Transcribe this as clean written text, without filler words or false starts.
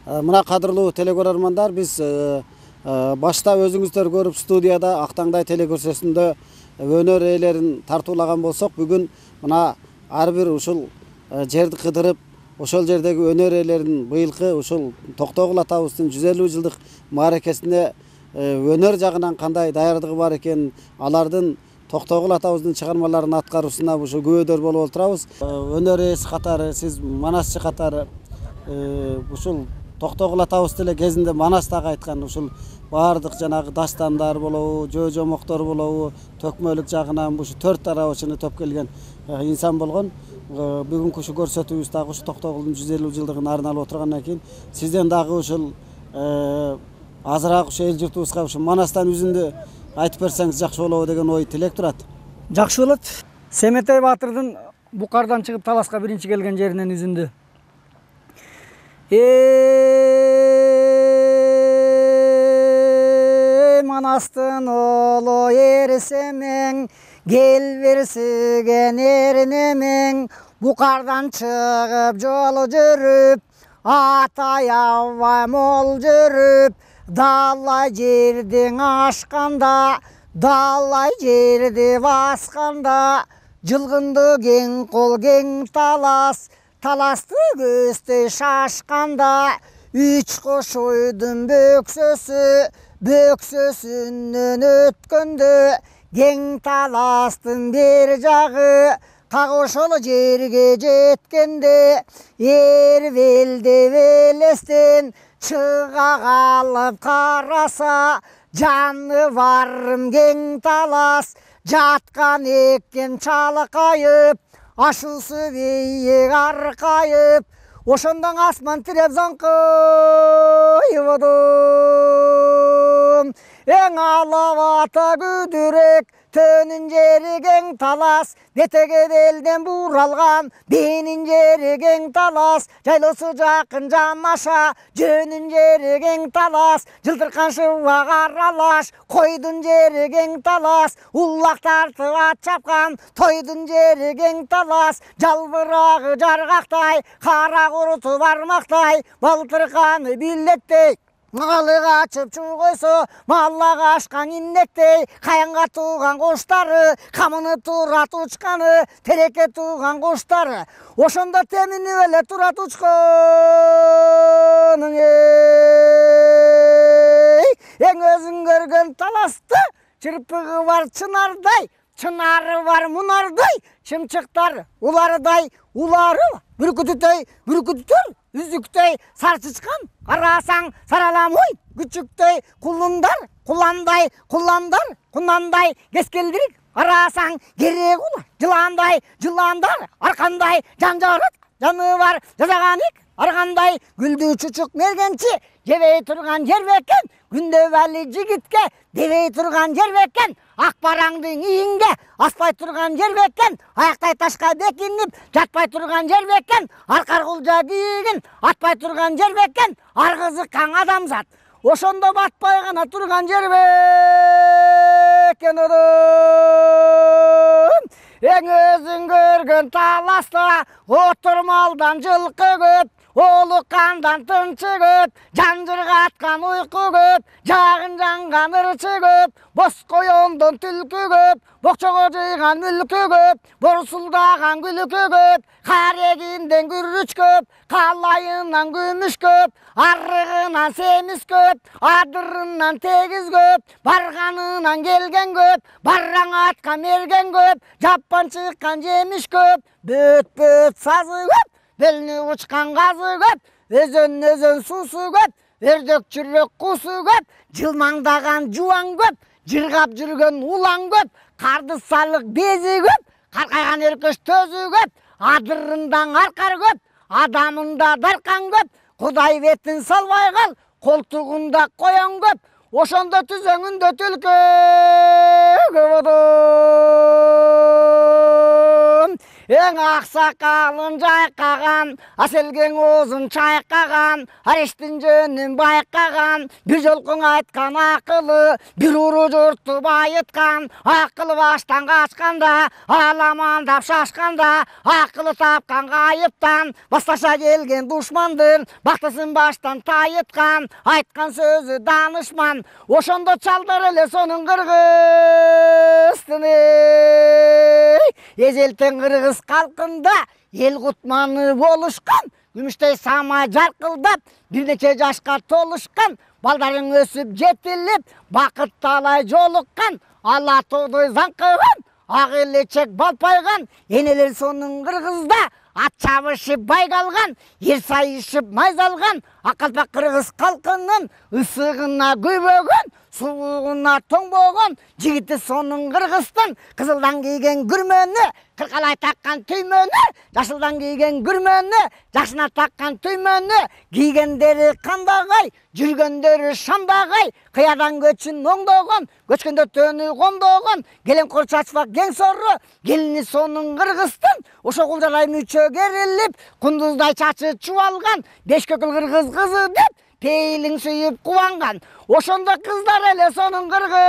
Мына кадырлуу телекөрөрмандар, биз башта өзүңүздөр көрүп студияда Актаңдай телекөрсөсүндө өнөр ээлерин тартуулаган болсок, бүгүн мына ар бир ушул жерди кыдырып, ошол жердеги өнөр ээлерин быйылкы ушул Токтогул атабыздын 150 жылдык мааракесине өнөр жагынан кандай даярдыгы бар экенин, алардын Токтогул атабыздын чыгармаларын аткаруусуна ушу күбөдөр болуп отурабыз. Өнөр ээси катары, сиз манасчы катары ушул Токтогул атабыз деле кезинде Манастагы айткан ушул баардык жанагы дастандар болобу, жөө-жомоктор болобу, төкмөлүк жагынан ушу 4 тарабычыны төп келген инсан болгон. Бүгүнкү ушу көрсөтүүбүз дагы ушу Токтогулдун 150 жылдыгын арналып отургандан кийин сизден дагы ушул азыраак ушу эл журтубузга ушу Манастан үзүндү айтып берсеңиз жакшы болобу деген ой тилек турат. Жакшы болот. Семетей баатырдын Букардан чыгып Таласка биринчи келген жеринен үзүндү. Манастын олу эрсемең, кел берсиген эрнемең, Букардан чыгып жолу жүрүп, атай аябай мол жүрүп, далай жердин ашканда, далай жерди басканда, жылгынды кең кол кең талас, таласты көздөй шашканда, үч кош ойдун бөксөсүнөн өткөндө, кең таластын бер жагы, так ошол жерге жеткенде, белде белестен чыга калып караса, жаныбарым кең талас, жаткан экен чалкайып, ашуусу бийик аркайып, ошондон асман тиреп заңкыйып одум. Эң алабата күдүрөк, төнүн жери кең талас, бетеге белден буралган, бенин жери кең талас, жайлоосу жакын жамаша, жөнүн жери кең талас, жылтыркан шыбак аралаш, койдун жери кең талас, улак тартып ат чапкан, тойдун жери кең талас, жалбырагы жаргактай, кара куруту бармактай, балтырканы биллеттей, малык ачып чуу койсо, маллага ашкан иннектей, каянга тууган куштары, камыны турат учканы, тереке тууган куштары, ошондо теминип эле турат учканың эң өзүң көргөн таласты, чырпыгы бар чынардай, чынары бар мунардай, чымчыктар улардай, улары бүркүтүтөй, бүркүтүтөр үзүктөй, сарчычкан карасаң сараламой, күчүктөй кулундар, куландай, куландар, кунандай, кескелдирик карасаң керек улар, жыландай, жыландар, аркандай, жанжарык, жаны бар жазаганик, аргандай, гүлдүү чучук мергенчи, жебей турган жер бекен, күндө бали жигитке, дебей турган жер бекен, ак бараңдын ийинге, аспай турган жер бекен, аяктай ташка бекинип, жатпай турган жер бекен, аркар кулжа кийигин, атпай турган жер бекен, аргызыккан адамзат, ошондо батпай гана турган жер бекен одум. Эң өзүң көргөн таласта, отурмалдан жылкы көп, олуккандан тынчы көп, жанжыргаткан уйку көп, жагын жанган ырчы көп, боз коёндон түлкү көп, бокчого жыйган мүлкү көп, борсулдаган күлкү көп, карегинден күрүч көп, калайынан күмүш көп, арыгынан семиз көп, адырынан тегиз көп, барганынан келген көп, бараң атка мерген көп, жаппан чыккан жемиш көп, бөт сазы көп, белни учкан газы көп, өзөн суусу көп, өрдөк жүрөк куусу көп, жылмаңдаган жубан көп, жыргап жүргөн улан көп, карды салык бези көп, каркайган эркеш төзү көп, адырындан аркар көп, адамында даркан көп, Кудай бетин салбай кал, колтугунда коян көп, ошондо түзөңүндө түлкү көп одум. Eң ақсақалын жайқаған, аселген озын чайқаған, арештің жөнін байқаған, бір жолқың айтқан ақылы, бір ұры жұртты байытқан, ақылы баштан қашқанда, аламандап шашқанда, ақылы тапқан ғайыптан, басташа келген дұшмандың, бақтысын баштан тайытқан, айтқан сөзі данышман, ошондо чалдар эле сонун кыргыздын. Ежелтен кыргыз калкында эл кутманы болушкан, күмүштөй самай жаркылдап, бир нече жашка толушкан, балдарың өсүп жетилип, бакыт талай жолуккан, ала тоодой заңкыган, ак элечек балпайган, энелер сонун кыргызда ат чабышып байгалган, ер сайышып майзалган, акалпак кыргыз калкынын ысыгына күйбөгөн, суығына тоңбоған, жігіті сонун кыргыздын, кызылдан кийген күрмөнү, кыркалай таккан түймөнү, жашылдан кийген күрмөнү, жашына таккан түймөнү, кийгендери кандагай, жүргөндөрү шамдагай, кыядан көчүн оңдогон, көчкөндө төнү кондогон, келем кор чачпак кең сору, келини сонун кыргыздын, ошо кулжалай мүчө керилип, кундуздай чачы чубалган, беш көкүл кыргыз кызы деп, пейлин сүйүп кубанган, ошондо кыздар эле сонун кыргыздын.